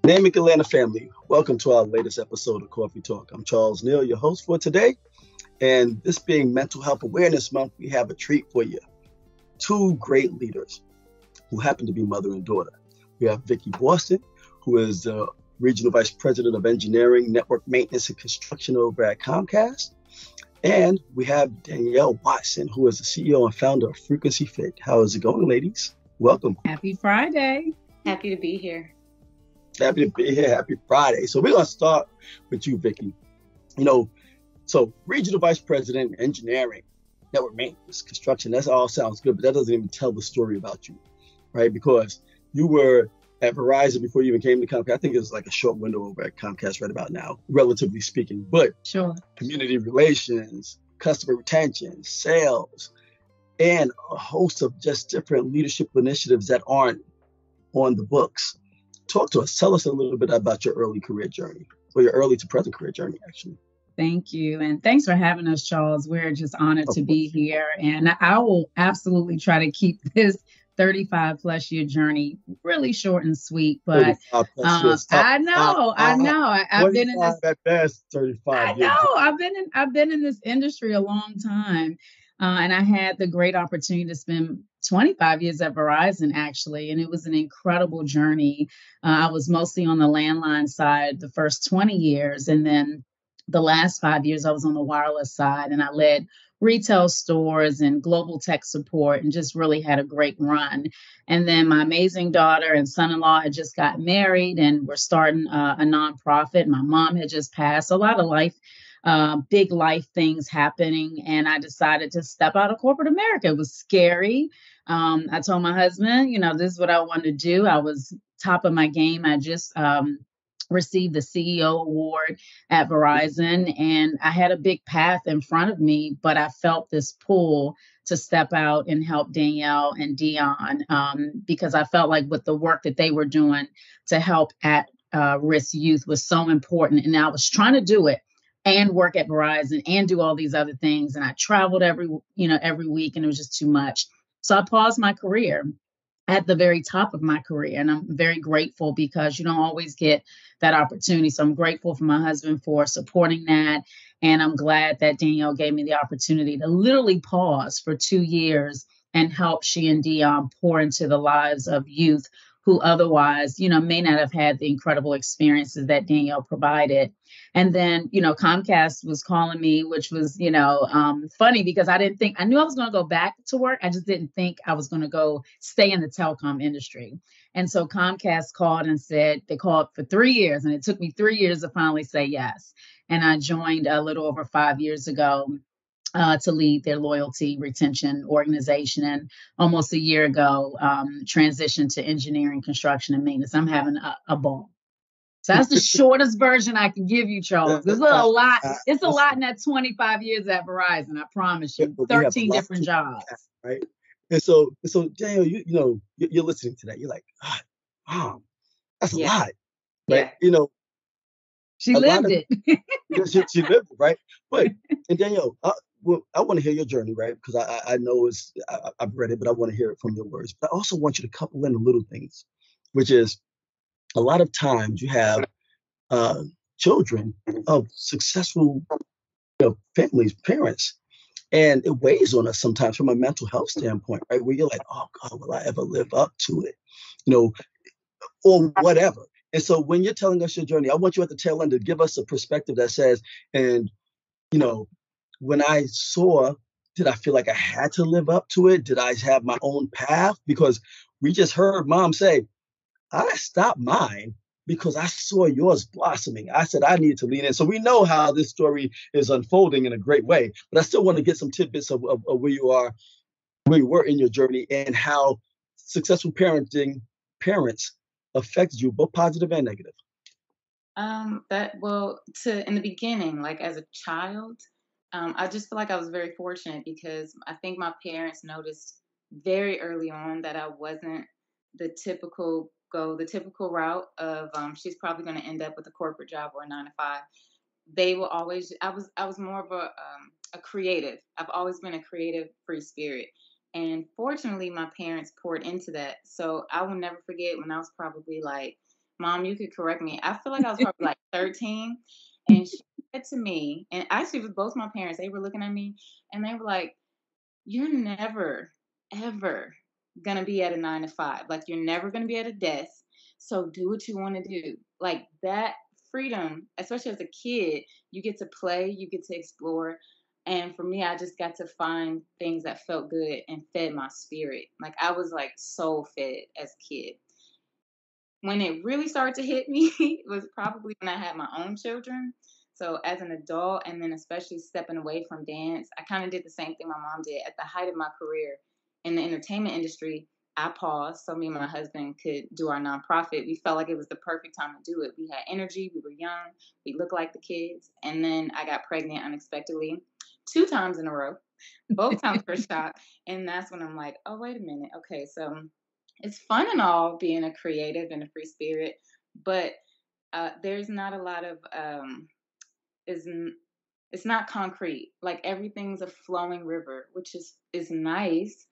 NAMIC Atlanta family, welcome to our latest episode of Coffee Talk. I'm Charles Neal, your host for today. And this being Mental Health Awareness Month, we have a treat for you. Two great leaders who happen to be mother and daughter. We have Vicki Boston, who is the Regional Vice President of Engineering, Network Maintenance, and Construction over at Comcast. And we have Danielle Watson, who is the CEO and founder of Frequency Fit. How is it going, ladies? Welcome. Happy Friday. Happy to be here. Happy to be here. Happy Friday. So we're going to start with you, Vicki. So Regional Vice President, Engineering, Network Maintenance, Construction, that all sounds good, but that doesn't even tell the story about you, right? Because you were at Verizon before you even came to Comcast. I think it was like a short window over at Comcast right about now, relatively speaking. But Sure. community relations, customer retention, sales, and a host of just different leadership initiatives that aren't on the books. Talk to us. Tell us a little bit about your early career journey, or your early to present career journey, actually. Thank you. And thanks for having us, Charles. We're just honored to be here. And I will absolutely try to keep this 35 plus year journey really short and sweet. But I know. I've been in this at best 35 I know. I've been in this industry a long time. And I had the great opportunity to spend 25 years at Verizon, actually, and it was an incredible journey. I was mostly on the landline side the first 20 years, and then the last 5 years I was on the wireless side, and I led retail stores and global tech support and just really had a great run. And then my amazing daughter and son-in-law had just got married, and we're starting a nonprofit. My mom had just passed. A lot of big life things happening. And I decided to step out of corporate America. It was scary. I told my husband, this is what I wanted to do. I was top of my game. I just received the CEO award at Verizon, and I had a big path in front of me, but I felt this pull to step out and help Danielle and Dion because I felt like with the work that they were doing to help at risk youth was so important. And I was trying to do it and work at Verizon and do all these other things. And I traveled every week, and it was just too much. So I paused my career at the very top of my career. And I'm very grateful because you don't always get that opportunity. So I'm grateful for my husband for supporting that. And I'm glad that Danielle gave me the opportunity to literally pause for 2 years and help she and Dion pour into the lives of youth who otherwise, may not have had the incredible experiences that Danielle provided. And then, Comcast was calling me, which was, funny because I knew I was going to go back to work. I just didn't think I was going to go stay in the telecom industry. And so Comcast called and said they called for 3 years, and it took me 3 years to finally say yes. And I joined a little over 5 years ago to lead their loyalty retention organization. And almost a year ago, transitioned to engineering, construction, and maintenance. I'm having a ball. So that's the shortest version I can give you, Charles. There's a lot. It's a lot in that 25 years at Verizon. I promise you, 13 different jobs. Right. And so Daniel, you're listening to that. You're like, Mom, that's a lot. Right. Yeah. She lived it. She lived it, right? But and Danielle, I want to hear your journey, right? Because I know I've read it, but I want to hear it from your words. But I also want you to couple in the little things, which is a lot of times you have children of successful families, parents, and it weighs on us sometimes from a mental health standpoint, right? Where you're like, oh God, will I ever live up to it? Or whatever. And so when you're telling us your journey, I want you at the tail end to give us a perspective that says, and when I saw, did I feel like I had to live up to it? Did I have my own path? Because we just heard Mom say, I stopped mine because I saw yours blossoming. I said I needed to lean in. So we know how this story is unfolding in a great way, but I still want to get some tidbits of where you were in your journey and how successful parents affected you, both positive and negative. In the beginning, like as a child, I just feel like I was very fortunate because I think my parents noticed very early on that I wasn't the typical route of she's probably going to end up with a corporate job or a 9 to 5. They will always. I was more of a creative. I've always been a creative, free spirit, and fortunately, my parents poured into that. So I will never forget when I was probably like Mom, you could correct me. I feel like I was probably like 13. And she said to me, and actually with both my parents, they were looking at me and they were like, you're never, ever gonna be at a 9 to 5. Like you're never gonna be at a desk. So do what you want to do. Like that freedom, especially as a kid, you get to play, you get to explore. And for me, I just got to find things that felt good and fed my spirit. Like I was like so fed as a kid. When it really started to hit me was probably when I had my own children. So as an adult, and then especially stepping away from dance, I kind of did the same thing my mom did. At the height of my career in the entertainment industry, I paused so me and my husband could do our nonprofit. We felt like it was the perfect time to do it. We had energy, we were young, we looked like the kids. And then I got pregnant unexpectedly 2 times in a row. Both times were shock. And that's when I'm like, oh, wait a minute. Okay, so it's fun and all being a creative and a free spirit, but there's not a lot of is it's not concrete. Like everything's a flowing river, which is nice,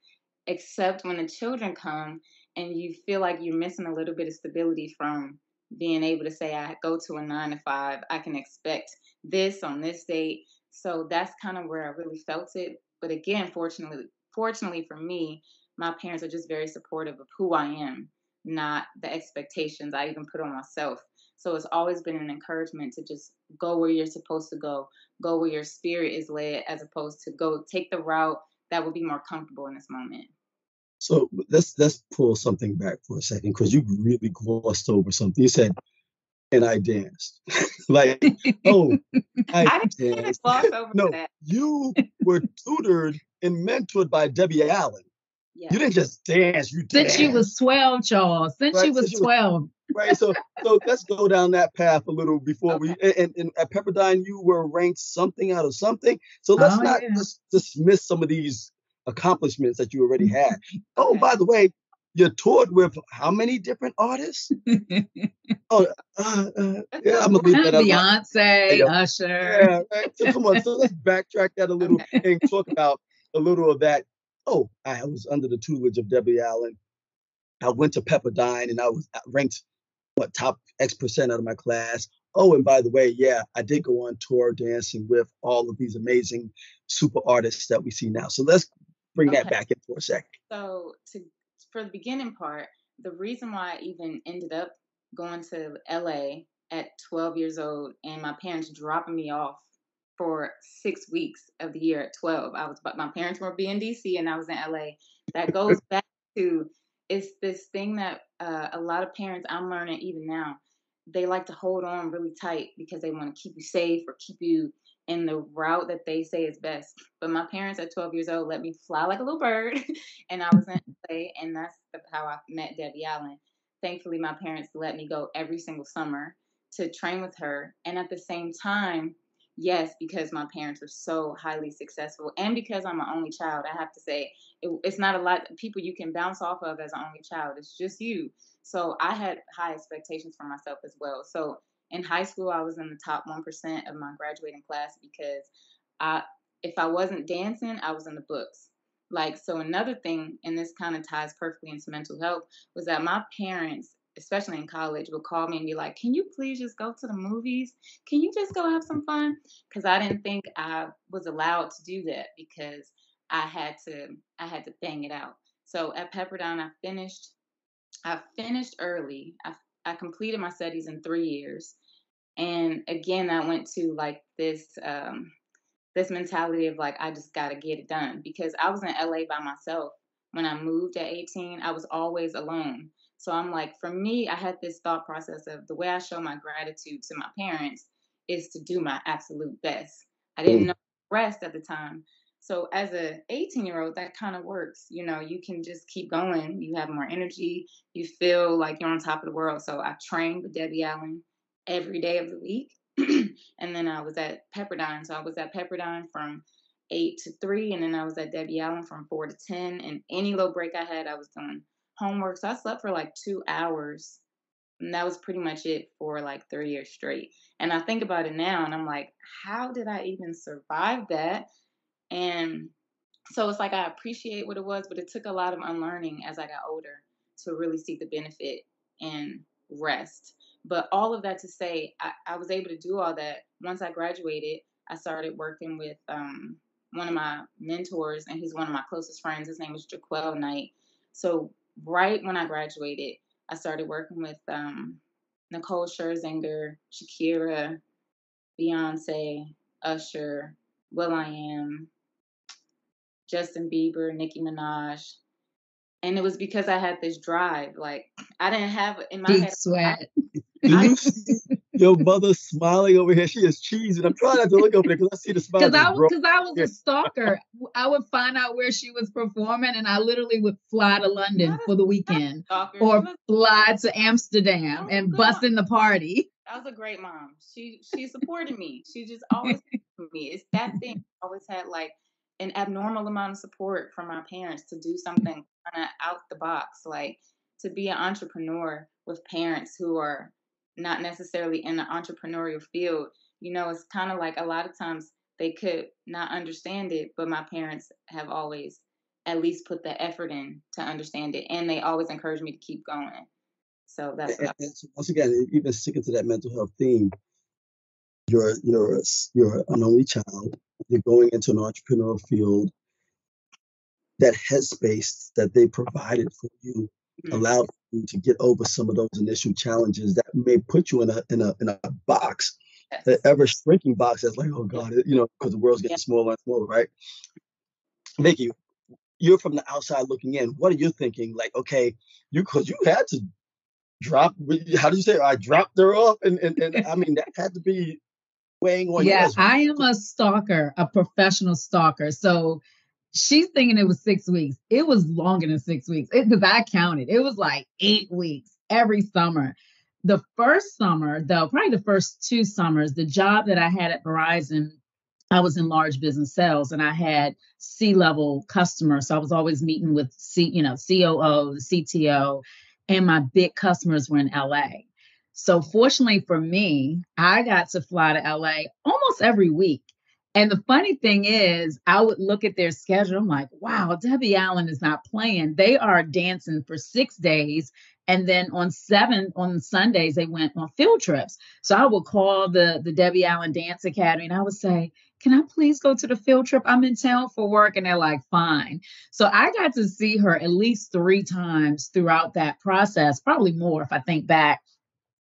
except when the children come and you feel like you're missing a little bit of stability from being able to say, I go to a 9 to 5, I can expect this on this date. So that's kind of where I really felt it. But again, fortunately for me, my parents are just very supportive of who I am, not the expectations I even put on myself. So it's always been an encouragement to just go where you're supposed to go where your spirit is led, as opposed to go take the route that would be more comfortable in this moment. So let's pull something back for a second because you really glossed over something. You said, and I danced. Like, oh, I I didn't danced. gloss over No, that. you were tutored and mentored by Debbie Allen. You Yes. didn't just dance, you Since she was danced, 12, Charles. Since she right? So was she was 12. right. So let's go down that path a little before Okay. we and at Pepperdine you were ranked something out of something. So let's Oh, not yeah. just dismiss some of these accomplishments that you already had. Oh, Okay. by the way, you toured with how many different artists? Oh, yeah, I'm gonna leave that alone. Beyonce, Yeah, Usher. yeah, right. So come on, so let's backtrack that a little Okay. and talk about a little of that. Oh, I was under the tutelage of Debbie Allen. I went to Pepperdine and I was ranked top X% out of my class. Oh, and by the way, yeah, I did go on tour dancing with all of these amazing super artists that we see now. So let's bring that Okay. back in for a second. So for the beginning part, the reason why I even ended up going to LA at 12 years old and my parents dropping me off for 6 weeks of the year at 12. My parents were in DC and I was in LA. That goes back to it's this thing that a lot of parents, I'm learning even now, they like to hold on really tight because they want to keep you safe or keep you in the route that they say is best. But my parents at 12 years old let me fly like a little bird, and I was in LA, and that's how I met Debbie Allen. Thankfully, my parents let me go every single summer to train with her, and at the same time, yes, because my parents were so highly successful, and because I'm an only child, I have to say it's not a lot of people you can bounce off of as an only child. It's just you. So I had high expectations for myself as well. So in high school, I was in the top 1% of my graduating class because I, if I wasn't dancing, I was in the books. Like, so another thing, and this kind of ties perfectly into mental health, was that my parents, especially in college, would call me and be like, can you please just go to the movies? Can you just go have some fun? Because I didn't think I was allowed to do that because I had to bang it out. So at Pepperdine, I finished early. I completed my studies in 3 years. And again, I went to like this mentality of like I just gotta get it done because I was in LA by myself. When I moved at 18, I was always alone. So I'm like, for me, I had this thought process of the way I show my gratitude to my parents is to do my absolute best. I didn't know Mm. the rest at the time. So as a 18-year-old, that kind of works. You know, you can just keep going. You have more energy. You feel like you're on top of the world. So I trained with Debbie Allen every day of the week. And then I was at Pepperdine. So I was at Pepperdine from 8 to 3, and then I was at Debbie Allen from 4 to 10. And any little break I had, I was doing homework. So I slept for like 2 hours. And that was pretty much it for like 3 years straight. And I think about it now and I'm like, how did I even survive that? And so it's like I appreciate what it was, but it took a lot of unlearning as I got older to really see the benefit and rest. But all of that to say, I was able to do all that. Once I graduated, I started working with one of my mentors, and he's one of my closest friends. His name is Jaquel Knight. So right when I graduated, I started working with Nicole Scherzinger, Shakira, Beyonce, Usher, will.i.am, Justin Bieber, Nicki Minaj. And it was because I had this drive. Like, I didn't have in my Deep head, sweat. Do I you see your mother smiling over here? She is cheesing. I'm trying not to look over there because I see the smile just grow. Because I was a stalker. I would find out where she was performing, and I literally would fly to London not for the weekend, stalker. or fly to Amsterdam Oh, and good bust mom. in the party. I was a great mom. She supported me. She just always supported me. It's that thing. I always had like an abnormal amount of support from my parents to do something kind of out the box, like to be an entrepreneur with parents who are not necessarily in the entrepreneurial field. It's kind of like a lot of times they could not understand it, but my parents have always at least put the effort in to understand it, and they always encourage me to keep going. So that's what And so once again, even sticking to that mental health theme, you're an only child. You're going into an entrepreneurial field. That headspace that they provided for you Mhm. allowed you to get over some of those initial challenges that may put you in a box, an Yes. ever shrinking box that's like, oh God, because the world's getting Yeah. smaller and smaller, right? Mickey, you're from the outside looking in. What are you thinking? Like, okay, because you had to drop. How do you say? I dropped her off, and I mean that had to be weighing on you Yeah, as I well. am a stalker, a professional stalker. So she's thinking it was 6 weeks. It was longer than 6 weeks because I counted. It was like 8 weeks every summer. The first summer, though, probably the first 2 summers, the job that I had at Verizon, I was in large business sales and I had C-level customers. So I was always meeting with COO, the CTO, and my big customers were in LA. So fortunately for me, I got to fly to LA almost every week. And the funny thing is, I would look at their schedule. I'm like, wow, Debbie Allen is not playing. They are dancing for 6 days. And then on Sundays, they went on field trips. So I would call the Debbie Allen Dance Academy and I would say, can I please go to the field trip? I'm in town for work. And they're like, fine. So I got to see her at least 3 times throughout that process, probably more if I think back.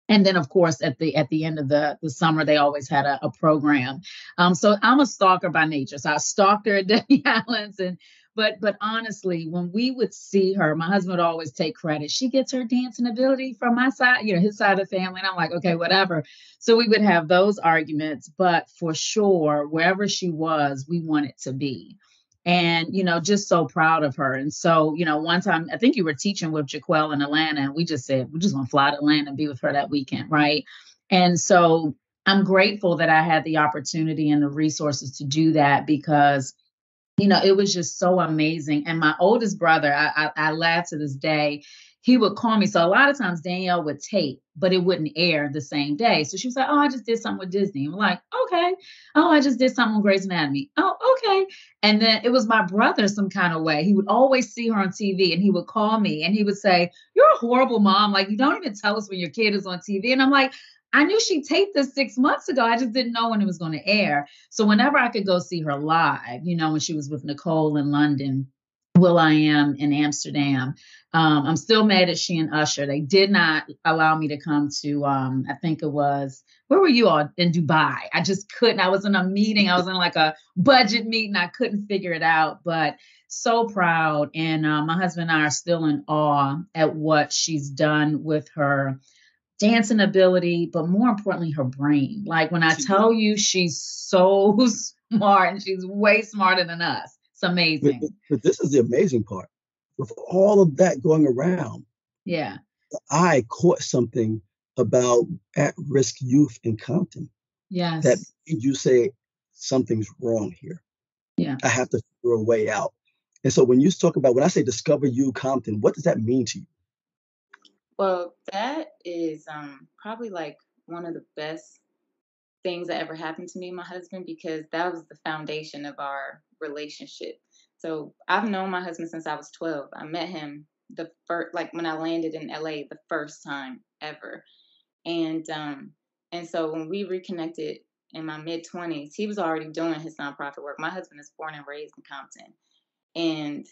And then of course at the end of the summer they always had a program. So I'm a stalker by nature, so I stalked her at Debbie Allen's. And but honestly, when we would see her, my husband would always take credit. She gets her dancing ability from my side, his side of the family. And I'm like, okay, whatever. So we would have those arguments, but for sure wherever she was we wanted to be. And just so proud of her. And so one time I think you were teaching with Jaquel in Atlanta, and we just said we're just gonna fly to Atlanta and be with her that weekend, right? And so I'm grateful that I had the opportunity and the resources to do that, because it was just so amazing. And my oldest brother, I laugh to this day, he would call me. So a lot of times Danielle would tape, but it wouldn't air the same day. So she was like, oh, I just did something with Disney. I'm like, okay. Oh, I just did something with Grey's Anatomy. Oh, okay. And then it was my brother some kind of way. He would always see her on TV and he would call me and he would say, you're a horrible mom. Like, you don't even tell us when your kid is on TV. And I'm like, I knew she taped this 6 months ago. I just didn't know when it was going to air. So whenever I could go see her live, when she was with Nicole in London, will.i.am in Amsterdam, I'm still mad at she and Usher. They did not allow me to come to, I think it was, where were you all? In Dubai. I just couldn't. I was in a meeting. I was in like a budget meeting. I couldn't figure it out, but so proud. And my husband and I are still in awe at what she's done with her dancing ability, but more importantly, her brain. Like when I See, tell you she's so smart, and she's way smarter than us. It's but, amazing. but this is the amazing part. With all of that going around, Yeah. I caught something about at-risk youth in Compton that Yes. made you say something's wrong here. Yeah. I have to figure a way out. And so when you talk about when I say discover you Compton, what does that mean to you? Well, that is probably like one of the best things that ever happened to me and my husband, because that was the foundation of our relationship. So I've known my husband since I was 12. I met him the first, like when I landed in LA the first time ever. And so when we reconnected in my mid-20s, he was already doing his nonprofit work. My husband is born and raised in Compton. And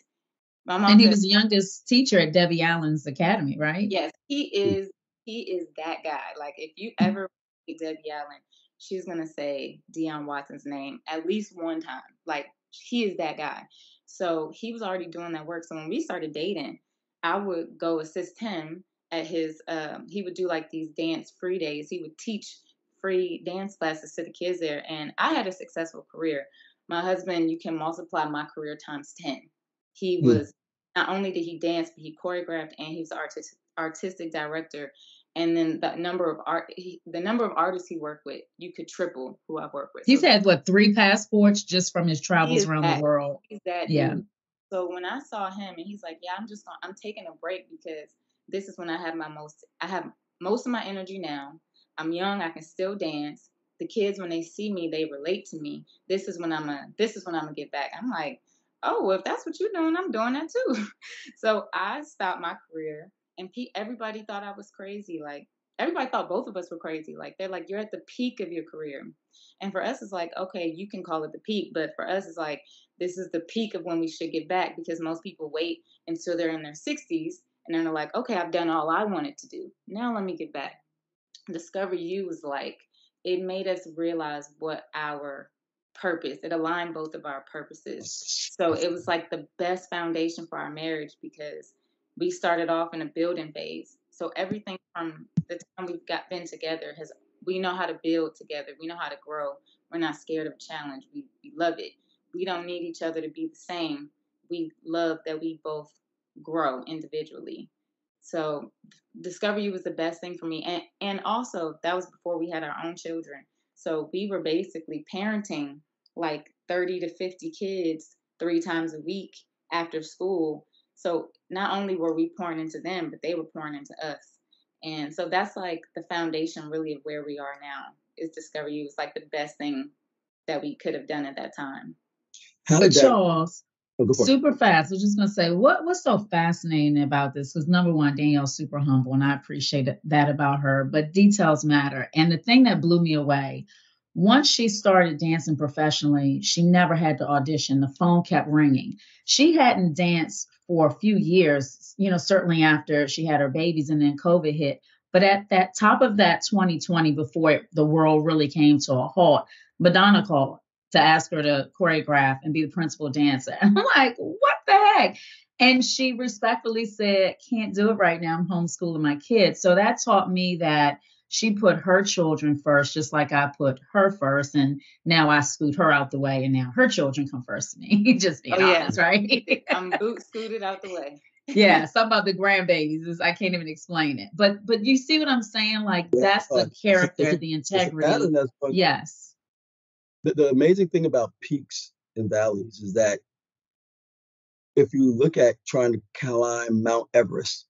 my mom And he said, was the youngest teacher at Debbie Allen's Academy, right? yes, he is that guy. Like, if you ever meet Debbie Allen, she's gonna say Deion Watson's name at least one time. Like, he is that guy. So he was already doing that work. So when we started dating, I would go assist him at his he would do like these dance free days. He would teach free dance classes to the kids there. And I had a successful career. My husband, you can multiply my career times 10. He Mm. was, not only did he dance, but he choreographed and he was artistic director. And then the number of artists he worked with, you could triple who I've worked with. He's So had what, 3 passports just from his he travels is around the that world. he's that Yeah. dude. So when I saw him and he's like, yeah, I'm taking a break because this is when I have most of my energy now. I'm young, I can still dance. The kids, when they see me, they relate to me. This is when I'm gonna get back. I'm like, oh, well, if that's what you're doing, I'm doing that too. So I stopped my career, and everybody thought I was crazy. Like, everybody thought both of us were crazy. Like, they're like, you're at the peak of your career. And for us, it's like, okay, you can call it the peak, but for us, it's like, this is the peak of when we should get back, because most people wait until they're in their 60s and then they're like, okay, I've done all I wanted to do. Now let me get back. Discover You was like, it made us realize what our purpose, it aligned both of our purposes. So it was like the best foundation for our marriage, because we started off in a building phase. So everything from the time been together we know how to build together. We know how to grow. We're not scared of a challenge. We love it. We don't need each other to be the same. We love that we both grow individually. So Discover You was the best thing for me. And also, that was before we had our own children. So we were basically parenting like 30 to 50 kids 3 times a week after school. So not only were we pouring into them, but they were pouring into us. And so that's like the foundation really of where we are now, is Discover You. It's like the best thing that we could have done at that time. How But did that? Charles, Oh, go for it. super fast. I was just going to say, what's so fascinating about this? Because number one, Danielle's super humble, and I appreciate that about her. But details matter. And the thing that blew me away, once she started dancing professionally, she never had to audition. The phone kept ringing. She hadn't danced for a few years, certainly after she had her babies and then COVID hit. But at that top of that 2020, before the world really came to a halt, Madonna called to ask her to choreograph and be the principal dancer. And I'm like, what the heck? And she respectfully said, can't do it right now. I'm homeschooling my kids. So that taught me that she put her children first, just like I put her first. And now I scoot her out the way, and now her children come first to me. Just being honest, right? I'm scooted out the way. Yeah, something about the grandbabies is, I can't even explain it. But you see what I'm saying? Like, that's the character, the integrity. Yes. The amazing thing about peaks and valleys is that if you look at trying to climb Mount Everest,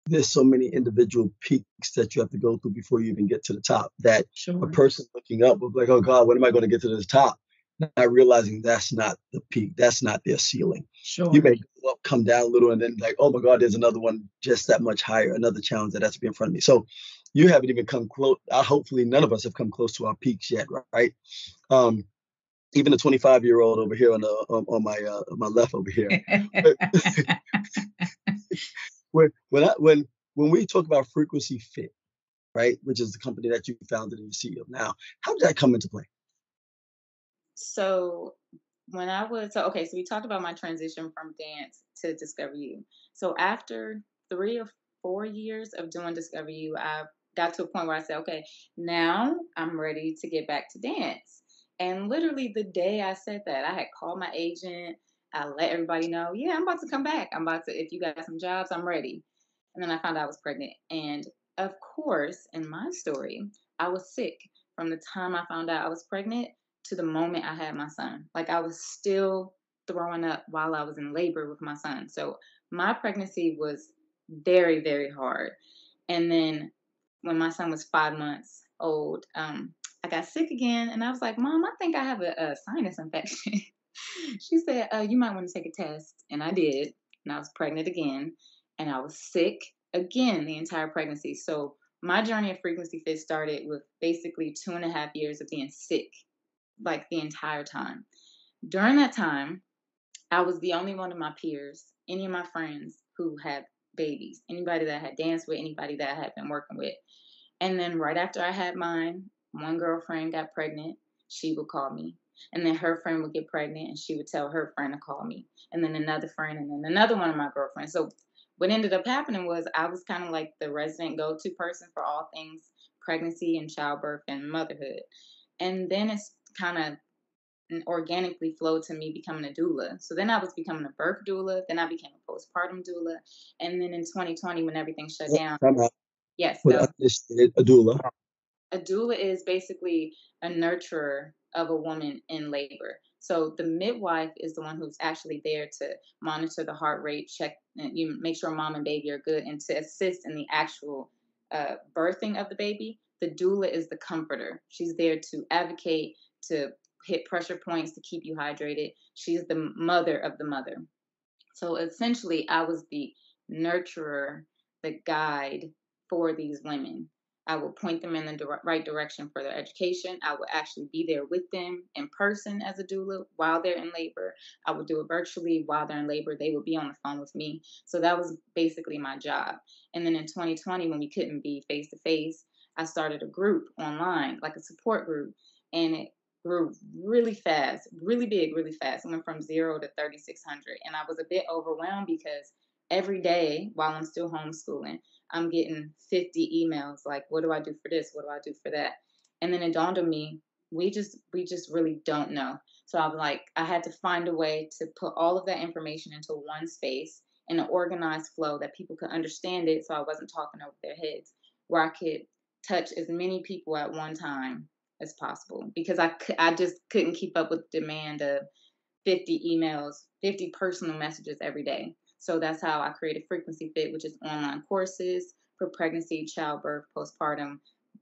there's so many individual peaks that you have to go through before you even get to the top, that Sure. a person looking up will be like, oh God, when am I going to get to the top? Not realizing that's not the peak. That's not their ceiling. Sure. You may go up, come down a little, and then like, oh my God, there's another one just that much higher, another challenge that has to be in front of me. So you haven't even come close. Hopefully none of us have come close to our peaks yet, right? Even the 25-year-old over here on my left over here. when we talk about Frequency Fit, right, which is the company that you founded and you're CEO of now, how did that come into play? So so we talked about my transition from dance to Discover You. So after 3 or 4 years of doing Discover You, I got to a point where I said, okay, now I'm ready to get back to dance. And literally the day I said that, I had called my agent. I let everybody know, yeah, I'm about to come back. If you got some jobs, I'm ready. And then I found out I was pregnant. And of course, in my story, I was sick from the time I found out I was pregnant to the moment I had my son. Like, I was still throwing up while I was in labor with my son. So my pregnancy was very, very hard. And then when my son was 5 months old, I got sick again, and I was like, Mom, I think I have a sinus infection. She said, you might want to take a test. And I did. And I was pregnant again. And I was sick again the entire pregnancy. So my journey of Frequency Fit started with basically 2.5 years of being sick, like the entire time. During that time, I was the only one of my peers, any of my friends who had babies, anybody that I had danced with, anybody that I had been working with. And then right after I had mine, one girlfriend got pregnant. She would call me. And then her friend would get pregnant and she would tell her friend to call me. And then another friend and then another one of my girlfriends. So what ended up happening was I was kind of like the resident go-to person for all things pregnancy and childbirth and motherhood. And then it's kind of organically flowed to me becoming a doula. So then I was becoming a birth doula. Then I became a postpartum doula. And then in 2020, when everything shut down, Time out. yes, But that understand a doula. a doula is basically a nurturer of a woman in labor. So the midwife is the one who's actually there to monitor the heart rate, check, and you make sure mom and baby are good, and to assist in the actual birthing of the baby. The doula is the comforter. She's there to advocate, to hit pressure points, to keep you hydrated. She's the mother of the mother. So essentially, I was the nurturer, the guide for these women. I will point them in the right direction for their education. I will actually be there with them in person as a doula while they're in labor. I would do it virtually while they're in labor. They would be on the phone with me. So that was basically my job. And then in 2020, when we couldn't be face to face, I started a group online, like a support group. And it grew really fast, really big, really fast. It went from 0 to 3,600. And I was a bit overwhelmed because every day while I'm still homeschooling, I'm getting 50 emails like, what do I do for this? What do I do for that? And then it dawned on me, we just really don't know. So I was like, I had to find a way to put all of that information into one space in an organized flow that people could understand it, so I wasn't talking over their heads, where I could touch as many people at one time as possible, because I just couldn't keep up with the demand of 50 emails, 50 personal messages every day. So that's how I created Frequency Fit, which is online courses for pregnancy, childbirth, postpartum,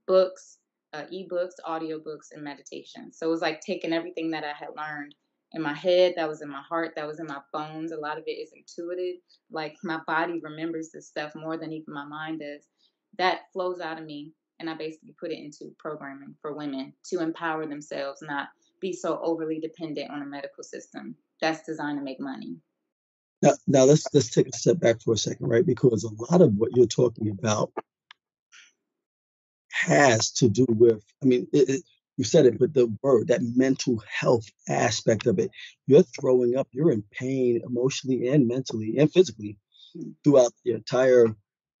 books, ebooks, audiobooks, and meditation. So it was like taking everything that I had learned in my head, that was in my heart, that was in my bones. A lot of it is intuitive. Like my body remembers this stuff more than even my mind does. That flows out of me. And I basically put it into programming for women to empower themselves, not be so overly dependent on a medical system that's designed to make money. Now let's take a step back for a second, right? Because a lot of what you're talking about has to do with, I mean, you said it, but the word, that mental health aspect of it, you're throwing up, you're in pain emotionally and mentally and physically throughout the entire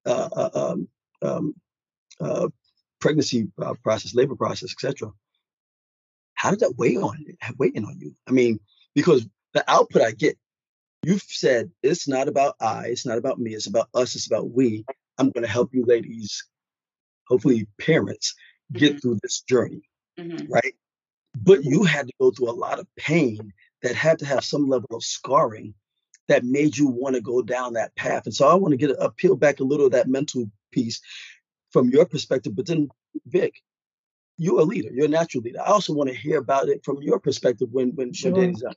uh, uh, um, um, uh, pregnancy process, labor process, etc. How did that weigh in on you? I mean, because the output I get, you've said it's not about it's not about me, it's about us, it's about we. I'm going to help you ladies, hopefully parents, Mm-hmm. get through this journey, Mm-hmm. right? But you had to go through a lot of pain that had to have some level of scarring that made you want to go down that path. And so I want to get peel back a little of that mental piece from your perspective. But then, Vic, you're a leader, you're a natural leader. I also want to hear about it from your perspective when Sure. Danny's done.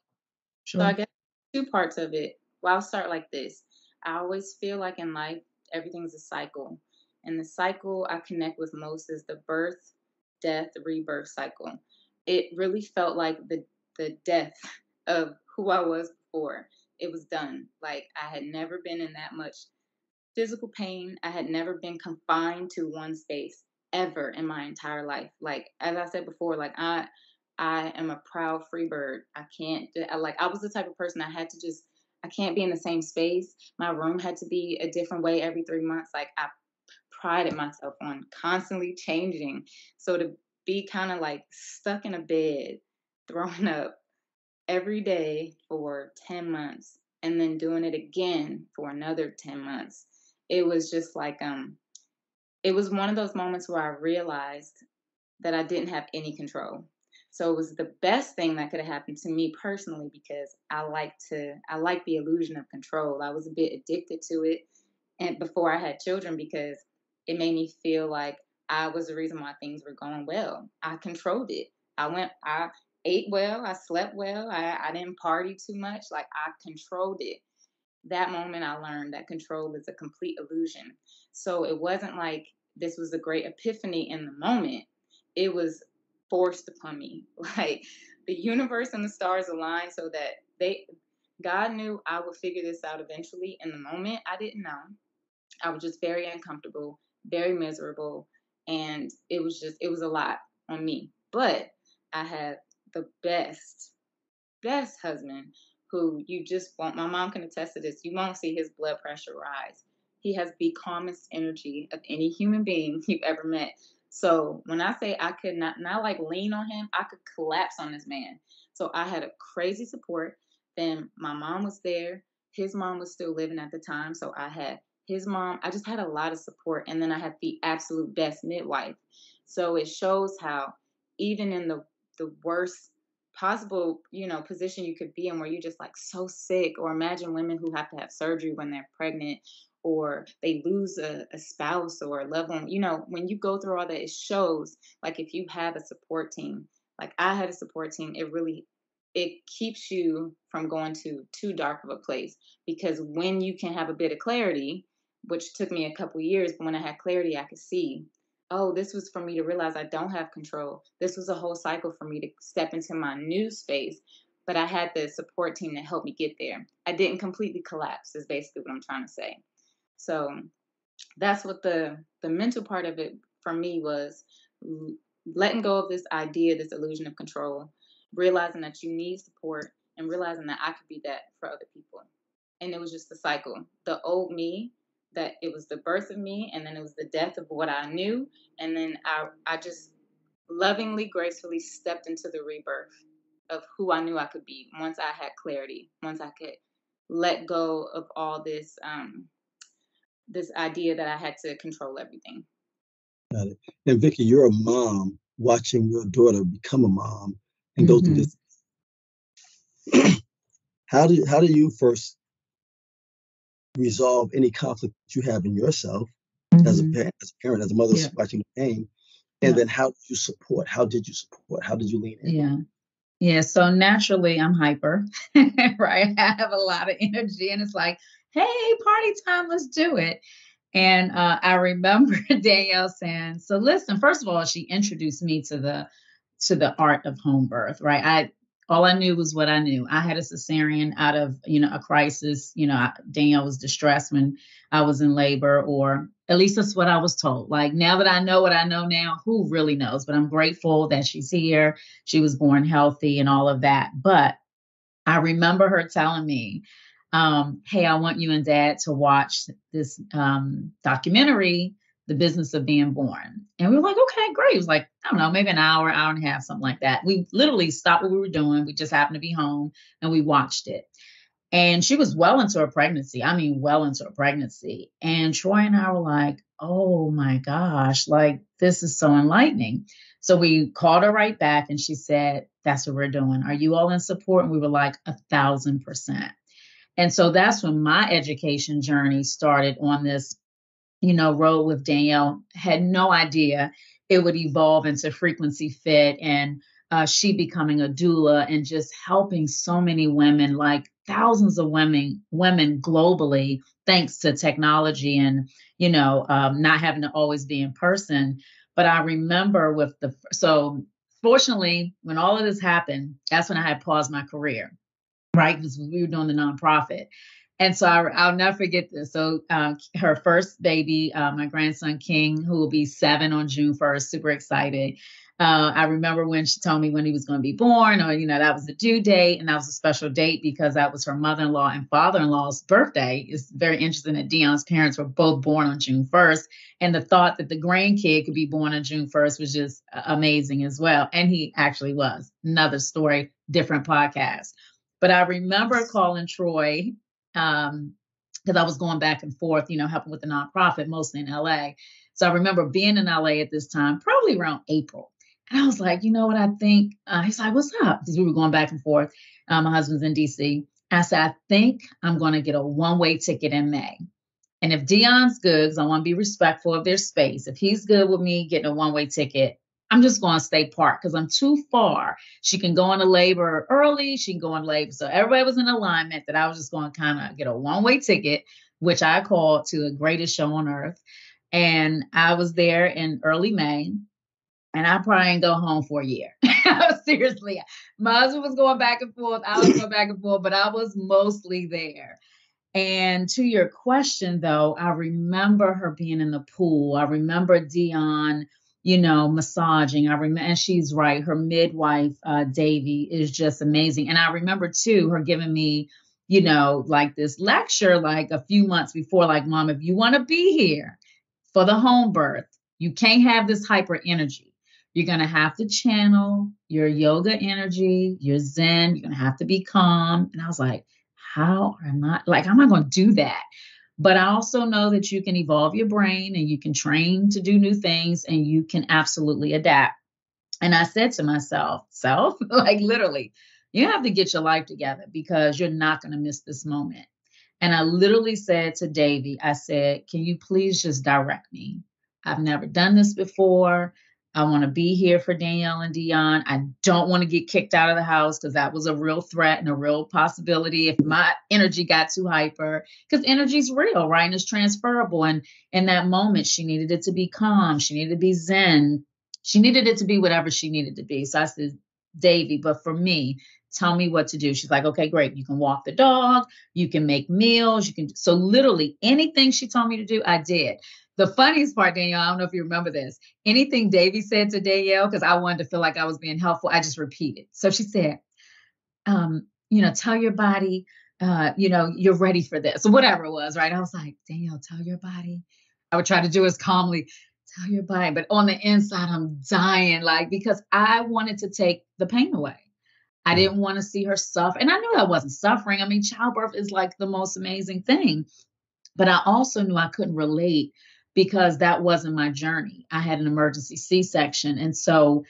So I Sure. guess two parts of it. Well, I'll start like this. I always feel like in life, everything's a cycle. And the cycle I connect with most is the birth, death, rebirth cycle. It really felt like the death of who I was before. It was done. Like I had never been in that much physical pain. I had never been confined to one space ever in my entire life. Like as I said before, like I am a proud free bird. I can't like I was the type of person I had to just I can't be in the same space. My room had to be a different way every 3 months. Like I prided myself on constantly changing. So to be kind of like stuck in a bed, throwing up every day for 10 months and then doing it again for another 10 months. It was just like it was one of those moments where I realized that I didn't have any control. So it was the best thing that could have happened to me personally, because I like the illusion of control. I was a bit addicted to it and before I had children, because it made me feel like I was the reason why things were going well. I controlled it. I ate well, I slept well, I didn't party too much. Like I controlled it. That moment I learned that control is a complete illusion. So it wasn't like this was a great epiphany in the moment. It was forced upon me. Like the universe and the stars aligned so that God knew I would figure this out eventually. In the moment, I didn't know. I was just very uncomfortable, very miserable, and it was a lot on me. But I had the best husband who you just won't, my mom can attest to this, you won't see his blood pressure rise. He has the calmest energy of any human being you've ever met. So when I say I could not like lean on him, I could collapse on this man. So I had a crazy support. Then my mom was there. His mom was still living at the time. So I had his mom. I just had a lot of support. And then I had the absolute best midwife. So it shows how even in the worst possible, position you could be in, where you're just like so sick, or imagine women who have to have surgery when they're pregnant, or they lose a spouse or a loved one. When you go through all that, it shows, like, if you have a support team, like I had a support team, it keeps you from going to too dark of a place. Because when you can have a bit of clarity, which took me a couple years, but when I had clarity, I could see, oh, this was for me to realize I don't have control. This was a whole cycle for me to step into my new space. But I had the support team to help me get there. I didn't completely collapse, is basically what I'm trying to say. So that's what the mental part of it for me was, letting go of this idea, this illusion of control, realizing that you need support, and realizing that I could be that for other people. And it was just the cycle. The old me, that it was the birth of me, and then it was the death of what I knew. And then I just lovingly, gracefully stepped into the rebirth of who I knew I could be once I had clarity, once I could let go of all this this idea that I had to control everything. Got it. And Vicky, you're a mom watching your daughter become a mom and go through this. How do you first resolve any conflict you have in yourself as a parent, as a mother watching the game? And then how did you support? How did you support? How did you lean in? Yeah. So naturally, I'm hyper, right? I have a lot of energy, and it's like, hey, party time, let's do it. And I remember Danielle saying, so listen, first of all, she introduced me to the art of home birth, right? All I knew was what I knew. I had a cesarean out of, a crisis. Danielle was distressed when I was in labor, or at least that's what I was told. Like, now that I know what I know now, who really knows? But I'm grateful that she's here. She was born healthy and all of that. But I remember her telling me, hey, I want you and Dad to watch this documentary, The Business of Being Born. And we were like, okay, great. It was like, I don't know, maybe an hour and a half, something like that. We literally stopped what we were doing. We just happened to be home and we watched it. And she was well into her pregnancy. I mean, well into her pregnancy. And Troy and I were like, oh my gosh, like, this is so enlightening. So we called her right back and she said, that's what we're doing. Are you all in support? And we were like 1,000%. And so that's when my education journey started on this, road with Danielle. Had no idea it would evolve into Frequency Fit, and she becoming a doula and just helping so many women, like thousands of women globally, thanks to technology and, not having to always be in person. But I remember so fortunately, when all of this happened, that's when I had paused my career, right? Because we were doing the nonprofit. And so I'll never forget this. So her first baby, my grandson, King, who will be 7 on June 1st, super excited. I remember when she told me when he was going to be born, or, that was the due date. And that was a special date because that was her mother-in-law and father-in-law's birthday. It's very interesting that Dion's parents were both born on June 1st. And the thought that the grandkid could be born on June 1st was just amazing as well. And he actually was. Another story, different podcast. But I remember calling Troy because I was going back and forth, helping with the nonprofit, mostly in LA. So I remember being in LA at this time, probably around April. And I was like, you know what I think? He's like, what's up? Because we were going back and forth. My husband's in DC. I said, I think I'm going to get a one-way ticket in May. And if Dion's good, because I want to be respectful of their space, if he's good with me getting a one-way ticket, I'm just going to stay parked because I'm too far. She can go into labor early. She can go into labor. So everybody was in alignment that I was just going to kind of get a one-way ticket, which I called to the greatest show on earth. And I was there in early May, and I probably didn't go home for a year. Seriously. My husband was going back and forth. I was going back and forth, but I was mostly there. And to your question, though, I remember her being in the pool. I remember Dion, massaging. I remember, and she's right. Her midwife, Davy, is just amazing. And I remember too her giving me, like this lecture, like a few months before, like, Mom, if you want to be here for the home birth, you can't have this hyper energy. You're going to have to channel your yoga energy, your Zen. You're going to have to be calm. And I was like, how am I going to do that? But I also know that you can evolve your brain and you can train to do new things and you can absolutely adapt. And I said to myself, like literally, you have to get your life together because you're not going to miss this moment. And I literally said to Davy, I said, can you please just direct me? I've never done this before. I want to be here for Danielle and Dion. I don't want to get kicked out of the house because that was a real threat and a real possibility if my energy got too hyper, because energy is real, right? And it's transferable. And in that moment, she needed it to be calm. She needed to be Zen. She needed it to be whatever she needed to be. So I said, Davy, but for me, tell me what to do. She's like, okay, great. You can walk the dog. You can make meals. So literally anything she told me to do, I did. The funniest part, Danielle, I don't know if you remember this. Anything Davy said to Danielle, because I wanted to feel like I was being helpful, I just repeated. So she said, tell your body, you're ready for this, or whatever it was, right? I was like, Danielle, tell your body. I would try to do as calmly, tell your body. But on the inside, I'm dying, because I wanted to take the pain away. I didn't want to see her suffer. And I knew I wasn't suffering. I mean, childbirth is like the most amazing thing. But I also knew I couldn't relate because that wasn't my journey. I had an emergency C-section. And so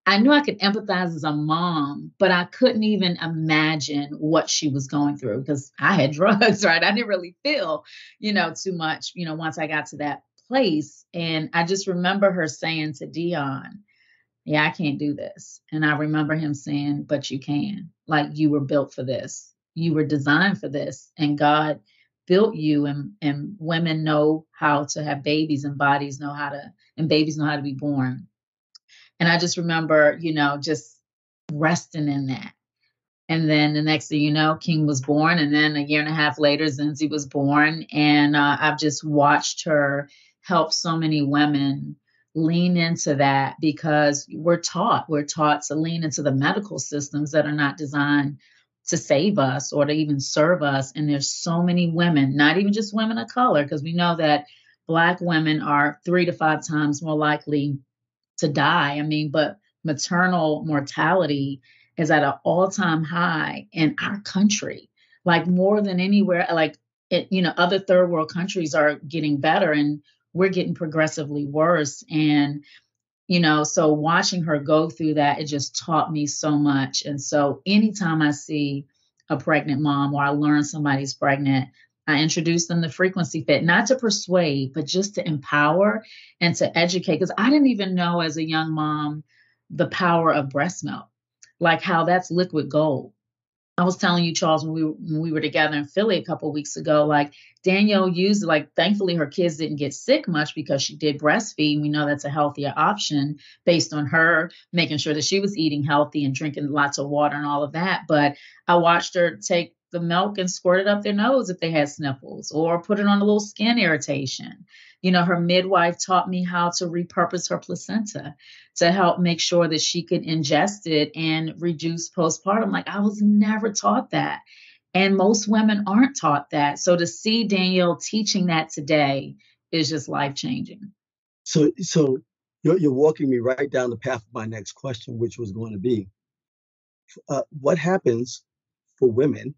I knew I could empathize as a mom, but I couldn't even imagine what she was going through because I had drugs, right? I didn't really feel, too much, once I got to that place. And I just remember her saying to Dion, yeah, I can't do this. And I remember him saying, but you can. Like, you were built for this. You were designed for this. And God built you, and women know how to have babies, and babies know how to be born. And I just remember, just resting in that. And then the next thing you know, King was born. And then a year and a half later, Zenzi was born. And I've just watched her help so many women lean into that because we're taught to lean into the medical systems that are not designed to save us or to even serve us. And there's so many women, not even just women of color, because we know that Black women are 3 to 5 times more likely to die. I mean, but maternal mortality is at an all-time high in our country, like more than anywhere. Other third world countries are getting better and we're getting progressively worse. And, so watching her go through that, it just taught me so much. And so anytime I see a pregnant mom or I learn somebody's pregnant, I introduce them to Frequency Fit, not to persuade, but just to empower and to educate. Because I didn't even know as a young mom the power of breast milk, like how that's liquid gold. I was telling you, Charles, when we were together in Philly a couple of weeks ago, like Danielle used, thankfully her kids didn't get sick much because she did breastfeed. We know that's a healthier option based on her making sure that she was eating healthy and drinking lots of water and all of that. But I watched her take the milk and squirt it up their nose if they had sniffles, or put it on a little skin irritation. Her midwife taught me how to repurpose her placenta to help make sure that she could ingest it and reduce postpartum. Like, I was never taught that. And most women aren't taught that. So to see Danielle teaching that today is just life-changing. So you're walking me right down the path of my next question, which was going to be, what happens for women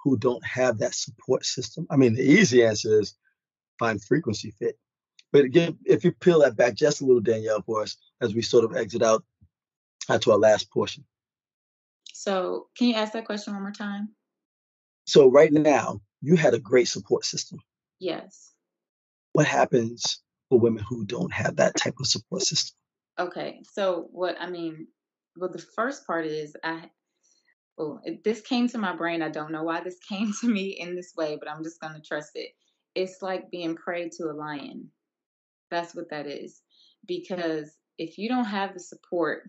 who don't have that support system? I mean, the easy answer is find Frequency Fit. But again, if you peel that back just a little, Danielle, for us, as we sort of exit out to our last portion. So can you ask that question one more time? So right now, you had a great support system. Yes. What happens for women who don't have that type of support system? Okay. So the first part is this came to my brain. I don't know why this came to me in this way, but I'm just going to trust it. It's like being prey to a lion. That's what that is. Because if you don't have the support,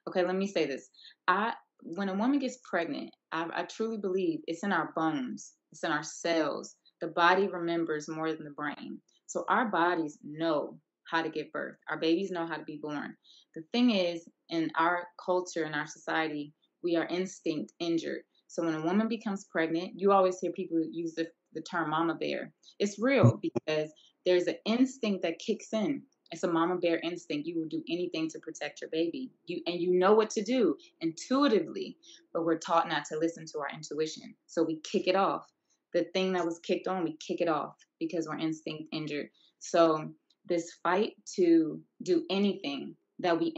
okay, let me say this. I When a woman gets pregnant, I truly believe it's in our bones, it's in our cells. The body remembers more than the brain. So our bodies know how to give birth. Our babies know how to be born. The thing is, in our culture, in our society, we are instinct injured. So when a woman becomes pregnant, you always hear people use the term mama bear. It's real because there's an instinct that kicks in. It's a mama bear instinct. You will do anything to protect your baby. You know what to do intuitively, but we're taught not to listen to our intuition. So we kick it off. The thing that was kicked on, we kick it off because we're instinct injured. So this fight to do anything that we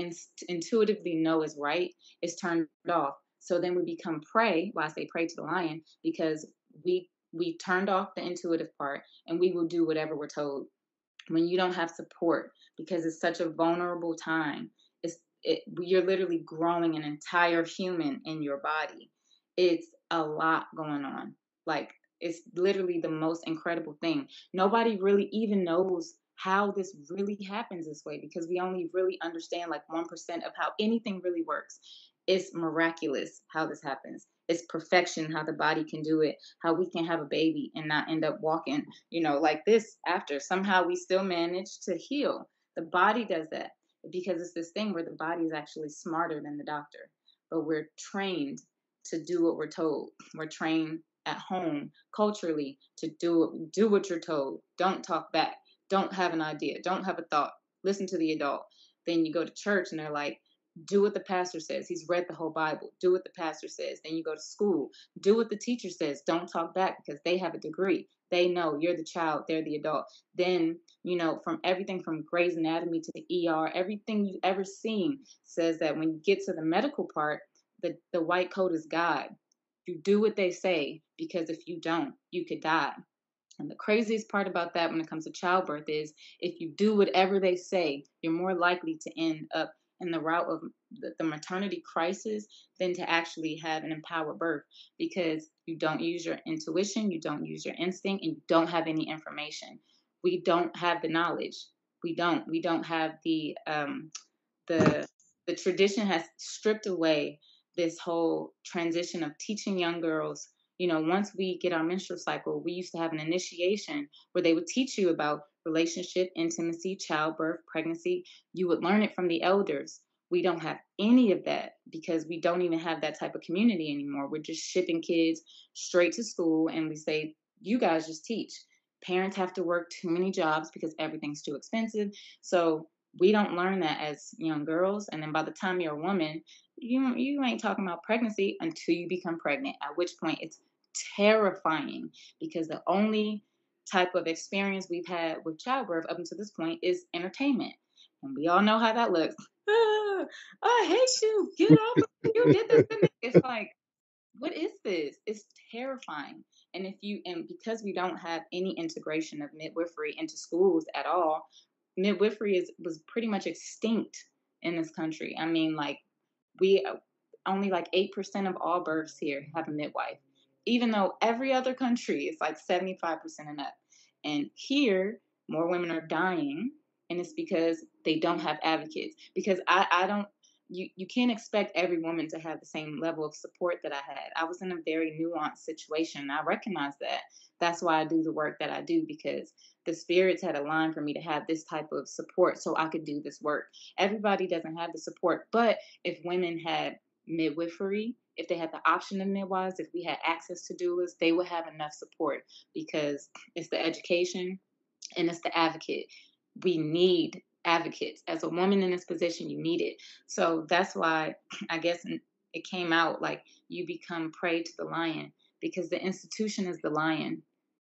intuitively know is right is turned off. So then we become prey. Well, I say prey to the lion because we turned off the intuitive part and we will do whatever we're told. When you don't have support, because it's such a vulnerable time, you're literally growing an entire human in your body. It's a lot going on. Like, it's literally the most incredible thing. Nobody really even knows how this really happens this way because we only really understand like 1% of how anything really works. It's miraculous how this happens. It's perfection how the body can do it, how we can have a baby and not end up walking, like this after. Somehow we still manage to heal. The body does that because it's this thing where the body is actually smarter than the doctor, but we're trained to do what we're told. We're trained at home culturally to do what you're told. Don't talk back. Don't have an idea. Don't have a thought. Listen to the adult. Then you go to church and they're like, do what the pastor says. He's read the whole Bible. Do what the pastor says. Then you go to school. Do what the teacher says. Don't talk back because they have a degree. They know you're the child, they're the adult. Then, from everything from Grey's Anatomy to the ER, everything you've ever seen says that when you get to the medical part, the white coat is God. You do what they say because if you don't, you could die. And the craziest part about that when it comes to childbirth is if you do whatever they say, you're more likely to end up in the route of the maternity crisis than to actually have an empowered birth because you don't use your intuition, you don't use your instinct, and you don't have any information. We don't have the knowledge. We don't. We don't have the tradition has stripped away this whole transition of teaching young girls. Once we get our menstrual cycle, we used to have an initiation where they would teach you about relationship, intimacy, childbirth, pregnancy. You would learn it from the elders. We don't have any of that because we don't even have that type of community anymore. We're just shipping kids straight to school and we say, you guys just teach. Parents have to work too many jobs because everything's too expensive. So we don't learn that as young girls. And then by the time you're a woman, you ain't talking about pregnancy until you become pregnant, at which point it's terrifying because the only type of experience we've had with childbirth up until this point is entertainment. And we all know how that looks. Ah, I hate you. Get off of me. You did this to me. It's like, what is this? It's terrifying. And because we don't have any integration of midwifery into schools at all, midwifery was pretty much extinct in this country. I mean, like, we only like 8% of all births here have a midwife, even though every other country is like 75% and up. And here, more women are dying, and it's because they don't have advocates. Because I don't, you can't expect every woman to have the same level of support that I had. I was in a very nuanced situation. I recognize that. That's why I do the work that I do, because the spirits had aligned for me to have this type of support so I could do this work. Everybody doesn't have the support, but if women had midwifery, if they had the option of midwives, if we had access to doulas, they would have enough support because it's the education and it's the advocate. We need advocates. As a woman in this position, you need it. So that's why I guess it came out like you become prey to the lion because the institution is the lion.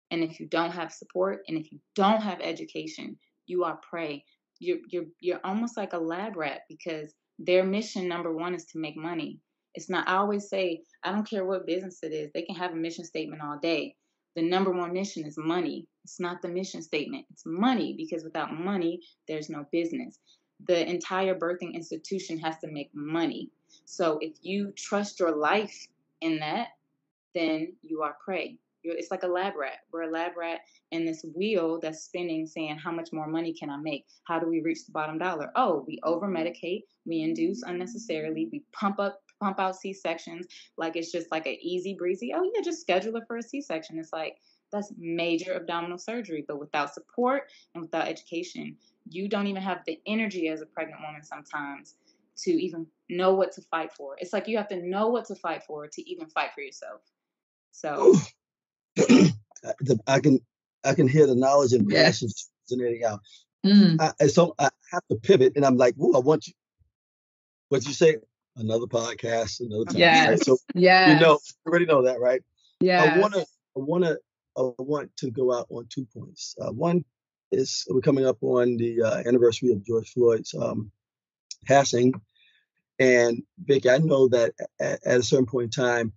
And if you don't have support and if you don't have education, you are prey. You're almost like a lab rat because their mission number one is to make money. It's not, I always say, I don't care what business it is. They can have a mission statement all day. The number one mission is money. It's not the mission statement. It's money because without money, there's no business. The entire birthing institution has to make money. So if you trust your life in that, then you are prey. It's like a lab rat. We're a lab rat in this wheel that's spinning, saying, how much more money can I make? How do we reach the bottom dollar? Oh, we over medicate, we induce unnecessarily, we pump out C-sections like it's just like an easy breezy. Oh yeah, just schedule it for a C-section. It's like, that's major abdominal surgery, but without support and without education, you don't even have the energy as a pregnant woman sometimes to even know what to fight for. It's like you have to know what to fight for to even fight for yourself. So I can hear the knowledge and Yes. passion resonating out. Mm. So I have to pivot, and I'm like, "Ooh, I want you." What you say? Another podcast, another time, right? Yes. So Yes. you already know that, right? I Yes. want to go out on 2 points. One is we're coming up on the anniversary of George Floyd's passing, and Vicky, I know that at a certain point in time,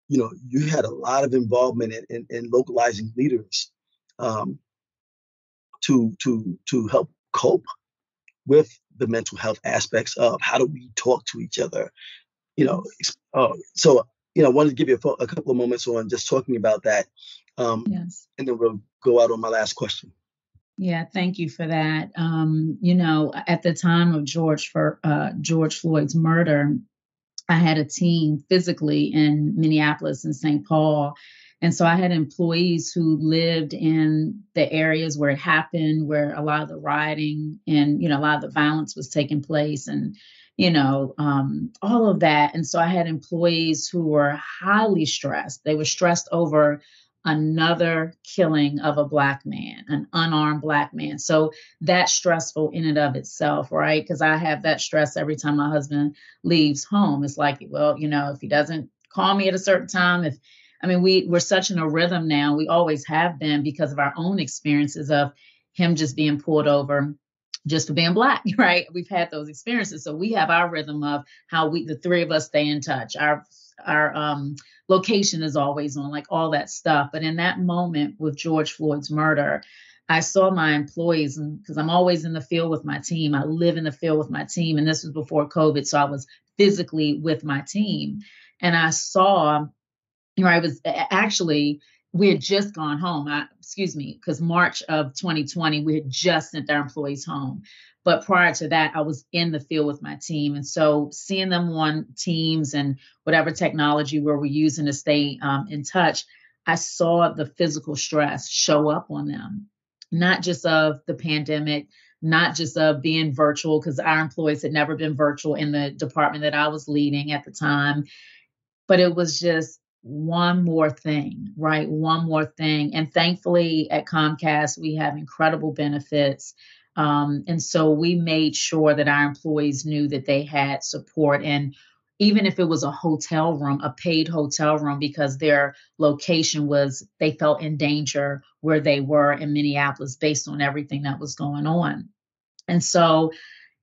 you had a lot of involvement in localizing leaders um, to help cope with the mental health aspects of how do we talk to each other. So I wanted to give you a couple of moments on just talking about that, Yes. and then we'll go out on my last question. Yeah, thank you for that. At the time of George Floyd's murder, I had a team physically in Minneapolis and St. Paul. And so I had employees who lived in the areas where it happened, where a lot of the rioting and, a lot of the violence was taking place and, all of that. And so I had employees who were highly stressed. They were stressed over another killing of a Black man, an unarmed Black man. So that's stressful in and of itself, right? Because I have that stress every time my husband leaves home. It's like, well, if he doesn't call me at a certain time, we're such in a rhythm now. We always have been because of our own experiences of him just being pulled over just for being Black, right? We've had those experiences. So we have our rhythm of how the three of us stay in touch. Our location is always on, like all that stuff. But in that moment with George Floyd's murder, I saw my employees, and because I'm always in the field with my team, I live in the field with my team. And this was before COVID. So I was physically with my team. And I saw, I was actually, we had just gone home. Because March of 2020, we had just sent our employees home. But prior to that, I was in the field with my team. And so seeing them on Teams and whatever technology we were using to stay in touch, I saw the physical stress show up on them, not just of the pandemic, not just of being virtual, because our employees had never been virtual in the department that I was leading at the time. But it was just one more thing, right? One more thing. And thankfully at Comcast, we have incredible benefits. And so we made sure that our employees knew that they had support. And even if it was a hotel room, a paid hotel room, because their location they felt in danger where they were in Minneapolis based on everything that was going on. And so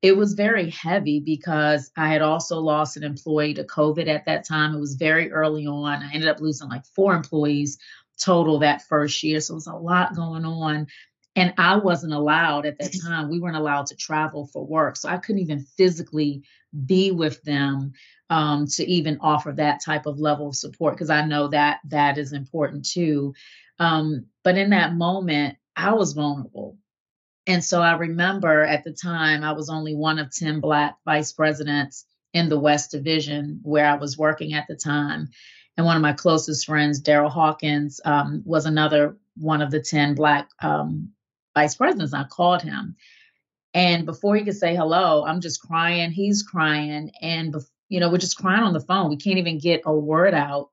it was very heavy because I had also lost an employee to COVID at that time. It was very early on. I ended up losing like 4 employees total that first year. So it was a lot going on. And I wasn't allowed at that time. We weren't allowed to travel for work. So I couldn't even physically be with them to even offer that type of level of support, because I know that that is important too. But in that moment, I was vulnerable. And so I remember at the time, I was only one of 10 Black vice presidents in the West Division where I was working at the time. And one of my closest friends, Daryl Hawkins, was another one of the 10 Black vice presidents. I called him. And before he could say hello, I'm just crying. He's crying. And, we're just crying on the phone. We can't even get a word out.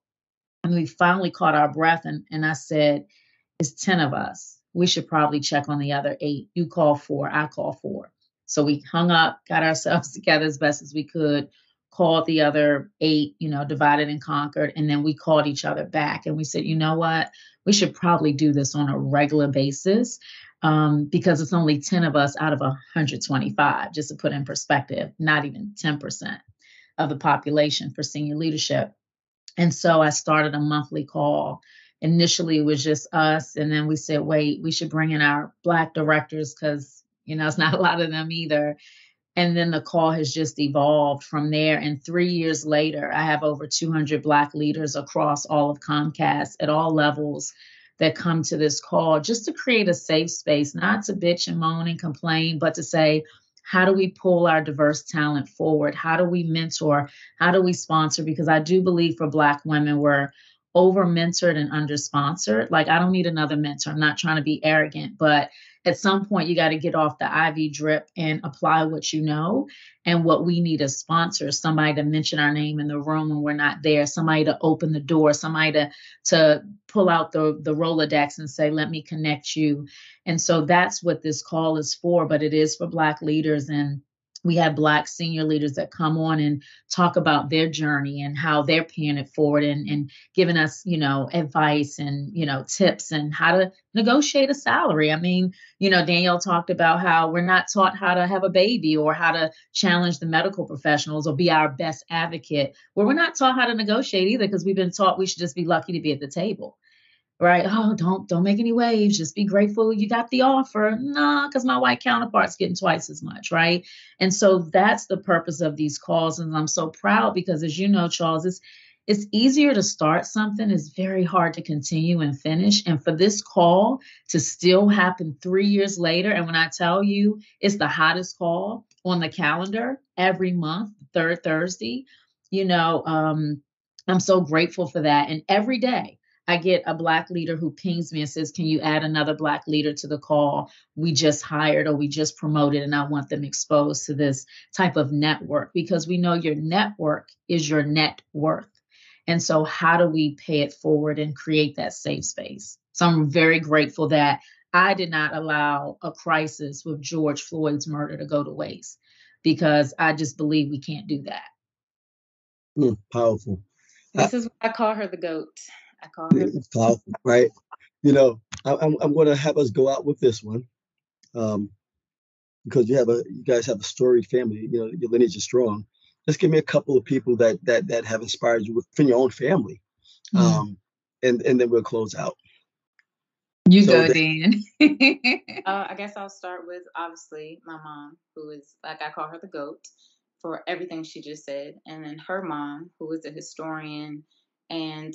And we finally caught our breath. And I said, it's 10 of us. We should probably check on the other 8. You call 4, I call 4. So we hung up, got ourselves together as best as we could, called the other 8, divided and conquered. And then we called each other back and we said, you know what? We should probably do this on a regular basis because it's only 10 of us out of 125, just to put in perspective, not even 10% of the population for senior leadership. And so I started a monthly call. Initially, it was just us. And then we said, wait, we should bring in our Black directors because, it's not a lot of them either. And then the call has just evolved from there. And 3 years later, I have over 200 Black leaders across all of Comcast at all levels that come to this call just to create a safe space, not to bitch and moan and complain, but to say, how do we pull our diverse talent forward? How do we mentor? How do we sponsor? Because I do believe for Black women, we're over mentored and under sponsored. Like, I don't need another mentor. I'm not trying to be arrogant, but at some point you got to get off the IV drip and apply what you know. And what we need is sponsors, somebody to mention our name in the room when we're not there, somebody to open the door, somebody to pull out the Rolodex and say, let me connect you. And so that's what this call is for, but it is for Black leaders. And we have Black senior leaders that come on and talk about their journey and how they're paying it forward, and giving us, advice and, tips and how to negotiate a salary. I mean, Danielle talked about how we're not taught how to have a baby or how to challenge the medical professionals or be our best advocate. Well, we're not taught how to negotiate either, because we've been taught we should just be lucky to be at the table. Right? Oh, don't make any waves. Just be grateful you got the offer. No, because my white counterpart's getting twice as much, right? And so that's the purpose of these calls. And I'm so proud because, as you know, Charles, it's easier to start something. It's very hard to continue and finish. And for this call to still happen 3 years later, and when I tell you it's the hottest call on the calendar every month, third Thursday, I'm so grateful for that. And every day I get a Black leader who pings me and says, can you add another Black leader to the call? We just hired or we just promoted, and I want them exposed to this type of network, because we know your network is your net worth. And so how do we pay it forward and create that safe space? So I'm very grateful that I did not allow a crisis with George Floyd's murder to go to waste, because I just believe we can't do that. Powerful. This is why I call her the GOAT. I call her it's powerful, right? I'm going to have us go out with this one, because you guys have a storied family. Your lineage is strong. Just give me a couple of people that have inspired you within your own family, and then we'll close out. You go, Dan. I guess I'll start with, obviously, my mom, who is, like, I call her the GOAT for everything she just said, and then her mom, who is a historian, and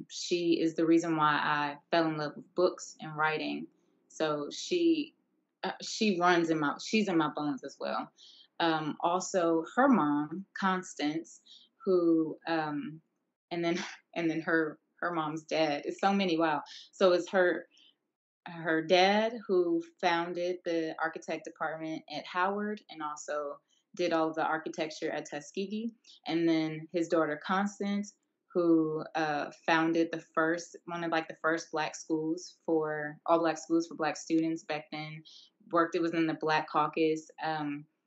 she is the reason why I fell in love with books and writing. So she's in my bones as well. Also, her mom, Constance, who, and then her mom's dad. It's so many. Wow. So it's her dad who founded the architect department at Howard and also did all of the architecture at Tuskegee. And then his daughter, Constance, who founded one of the first Black schools for Black students back then. It was in the Black Caucus.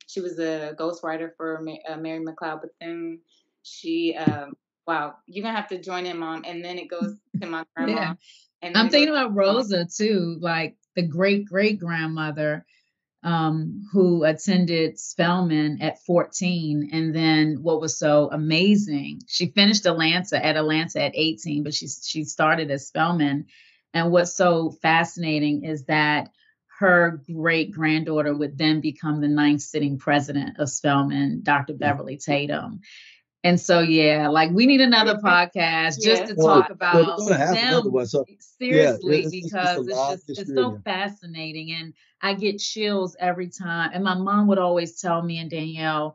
She was a ghostwriter for Mary McLeod Bethune. She, wow, you're going to have to join in, Mom. And then it goes to my grandma. Yeah. And I'm thinking about Rosa too, like the great-great-grandmother who attended Spelman at 14. And then what was so amazing, she finished Atlanta at 18, but she started at Spelman. And what's so fascinating is that her great-granddaughter would then become the 9th sitting president of Spelman, Dr. Beverly Tatum. And so, yeah, like we need another podcast just to talk about them. So, seriously, because it's so fascinating. And I get chills every time. And my mom would always tell me and Danielle,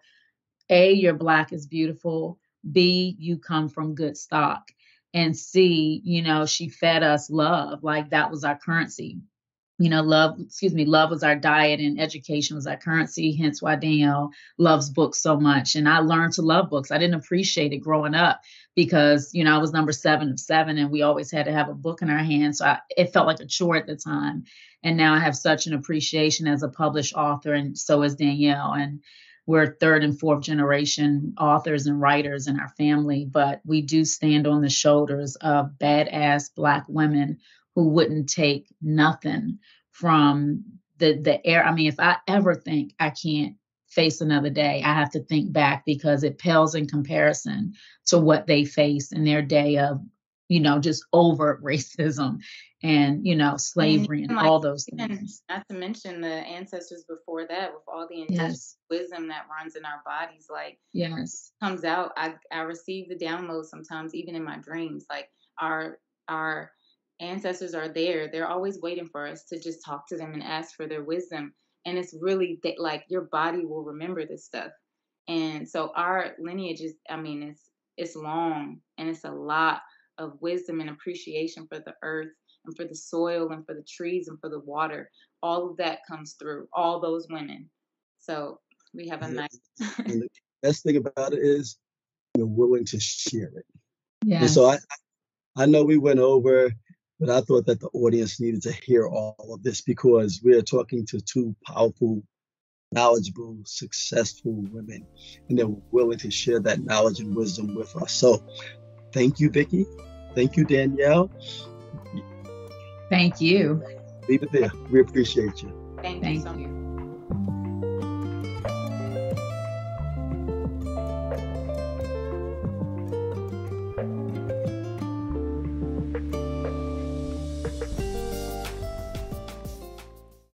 A, your Black is beautiful. B, you come from good stock. And C, she fed us love. Like that was our currency. Love was our diet and education was our currency. Hence why Danielle loves books so much. And I learned to love books. I didn't appreciate it growing up because, I was number 7 of 7 and we always had to have a book in our hands. So it felt like a chore at the time. And now I have such an appreciation as a published author, and so is Danielle. And we're 3rd and 4th generation authors and writers in our family, but we do stand on the shoulders of badass Black women who wouldn't take nothing from the air. I mean, if I ever think I can't face another day, I have to think back, because it pales in comparison to what they faced in their day of just overt racism and, slavery and like, all those even things. not to mention the ancestors before that, with all the intelligent Yes. wisdom that runs in our bodies, like Yes. comes out. I receive the download sometimes, even in my dreams. Like our ancestors are there. They're always waiting for us to just talk to them and ask for their wisdom. And it's really like your body will remember this stuff. And so our lineage is, I mean, it's long, and it's a lot of wisdom and appreciation for the earth and for the soil and for the trees and for the water. All of that comes through all those women. So we have a Yeah. nice. And the best thing about it is you're willing to share it. And so Yes. I know we went over, but I thought that the audience needed to hear all of this because we are talking to two powerful, knowledgeable, successful women, and they're willing to share that knowledge and wisdom with us. So thank you, Vicki. Thank you, Danielle. Thank you. Leave it there. We appreciate you. Thank you Thank so much. you.